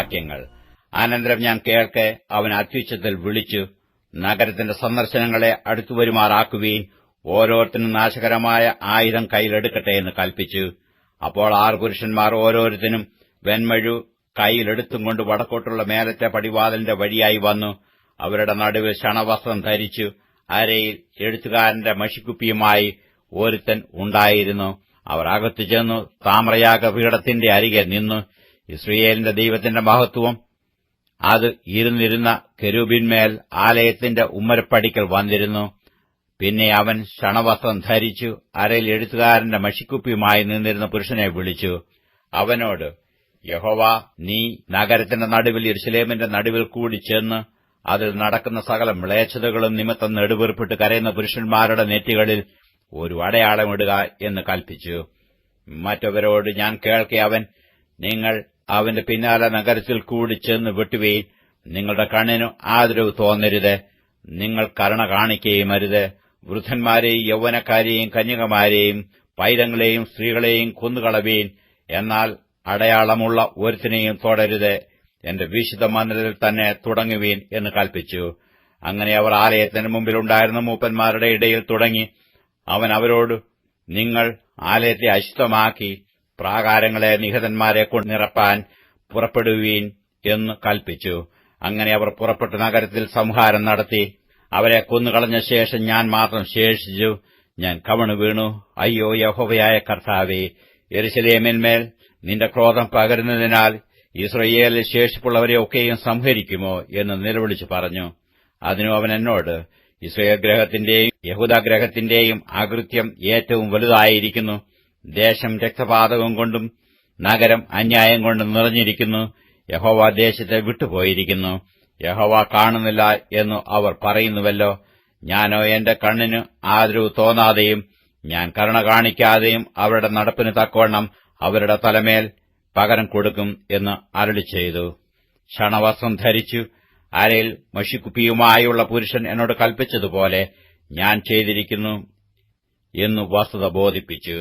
വാക്യങ്ങൾ. അനന്തരം ഞാൻ കേൾക്കെ അവൻ അത്യുച്ചത്തിൽ വിളിച്ചു, നഗരത്തിന്റെ സന്ദർശനങ്ങളെ അടുത്തുവരുമാറാക്കുവീൻ, ഓരോരുത്തരും നാശകരമായ ആയുധം കൈയിലെടുക്കട്ടെ എന്ന് കൽപ്പിച്ചു. അപ്പോൾ 6 പുരുഷന്മാർ ഓരോരുത്തരും വെൺമഴു കൈയിലെടുത്തും കൊണ്ട് വടക്കോട്ടുള്ള മേലത്തെ പടിവാതിലിന്റെ വഴിയായി വന്നു. അവരുടെ നടുവിൽ ശണവസ്ത്രം ധരിച്ചു. അരയിൽ എഴുത്തുകാരന്റെ മഷിക്കുപ്പിയുമായി ഒരുത്തൻ ഉണ്ടായിരുന്നു. അവർ അകത്തു ചെന്നു താമ്രയാഗപീഠത്തിന്റെ അരികെ നിന്നു. യിസ്രായേലിന്റെ ദൈവത്തിന്റെ മഹത്വം അത് ഇരുന്നിരുന്ന കെരൂബിന്മേൽ ആലയത്തിന്റെ ഉമ്മരപ്പടിക്കൽ വന്നിരുന്നു. പിന്നെ അവൻ ശണവസ്ത്രം ധരിച്ചു അരയിൽ എഴുത്തുകാരന്റെ മഷിക്കുപ്പിയുമായി നിന്നിരുന്ന പുരുഷനെ വിളിച്ചു. അവനോട്, യഹോവ, നീ നഗരത്തിന്റെ നടുവിൽ യെരൂശലേമിന്റെ നടുവിൽ കൂടി ചെന്ന് അതിൽ നടക്കുന്ന സകല മ്ലേച്ഛതകളും നിമിത്തം നെടുവീർപ്പിട്ട് കരയുന്ന പുരുഷന്മാരുടെ നെറ്റികളിൽ ഒരു അടയാളമിടുക എന്ന് കൽപ്പിച്ചു. മറ്റവരോട് ഞാൻ കേൾക്കെ അവൻ, നിങ്ങൾ അവന്റെ പിന്നാലെ നഗരത്തിൽ കൂടി ചെന്ന് വെട്ടുവീൻ. നിങ്ങളുടെ കണ്ണിനു ആദരവ് തോന്നരുത്, നിങ്ങൾ കരുണ കാണിക്കുകയും അരുത്. വൃദ്ധന്മാരെയും യൗവനക്കാരെയും കന്യകമാരെയും പൈതങ്ങളെയും സ്ത്രീകളെയും കൊന്നുകളവീൻ. എന്നാൽ അടയാളമുള്ള ഒരുത്തിനെയും തൊടരുത്. എന്റെ വിശുദ്ധ മന്ദിരത്തിൽ തന്നെ തുടങ്ങുവീൻ എന്ന് കൽപ്പിച്ചു. അങ്ങനെ അവർ ആലയത്തിന് മുമ്പിലുണ്ടായിരുന്ന മൂപ്പന്മാരുടെ ഇടയിൽ തുടങ്ങി. അവൻ അവരോട്, നിങ്ങൾ ആലയത്തെ അശുദ്ധമാക്കി പ്രാകാരങ്ങളെ നിഹതന്മാരെ കൊണ്ട് നിറപ്പാൻ പുറപ്പെടുവീൻ എന്ന് കൽപ്പിച്ചു. അങ്ങനെ അവർ പുറപ്പെട്ട് നഗരത്തിൽ സംഹാരം നടത്തി. അവരെ കൊന്നുകളഞ്ഞ ശേഷം ഞാൻ മാത്രം ശേഷിച്ചു. ഞാൻ കവണു വീണു. അയ്യോ യഹോവയായ കർത്താവേ, യെരൂശലേമിന്മേൽ നിന്റെ ക്രോധം പകരുന്നതിനാൽ യിസ്രായേലിൽ ശേഷിപ്പുള്ളവരെ ഒക്കെയും സംഹരിക്കുമോ എന്ന് നിലവിളിച്ചു പറഞ്ഞു. അതിനു അവൻ എന്നോട്, യിസ്രായേൽ ഗ്രഹത്തിന്റെയും യഹൂദാഗ്രഹത്തിന്റെയും അകൃത്യം ഏറ്റവും വലുതായിരിക്കുന്നു. ദേശം രക്തപാതകം കൊണ്ടും നഗരം അന്യായം കൊണ്ടും നിറഞ്ഞിരിക്കുന്നു. യഹോവ ദേശത്തെ വിട്ടുപോയിരിക്കുന്നു. യഹോവ കാണുന്നില്ല എന്നു അവർ പറയുന്നുവല്ലോ. ഞാനോ എന്റെ കണ്ണിന് ആദരവ് തോന്നാതെയും ഞാൻ കരുണ കാണിക്കാതെയും അവരുടെ നടപ്പിന് തക്കവണ്ണം അവരുടെ തലമേൽ പകരം കൊടുക്കും എന്ന് അരുളിച്ചെയ്തു. ശണവസ്ത്രം ധരിച്ചു അരയിൽ മഷിക്കുപ്പിയുമായുള്ള പുരുഷൻ എന്നോട് കൽപ്പിച്ചതുപോലെ ഞാൻ ചെയ്തിരിക്കുന്നു എന്നു വസ്തുത ബോധിപ്പിച്ചു.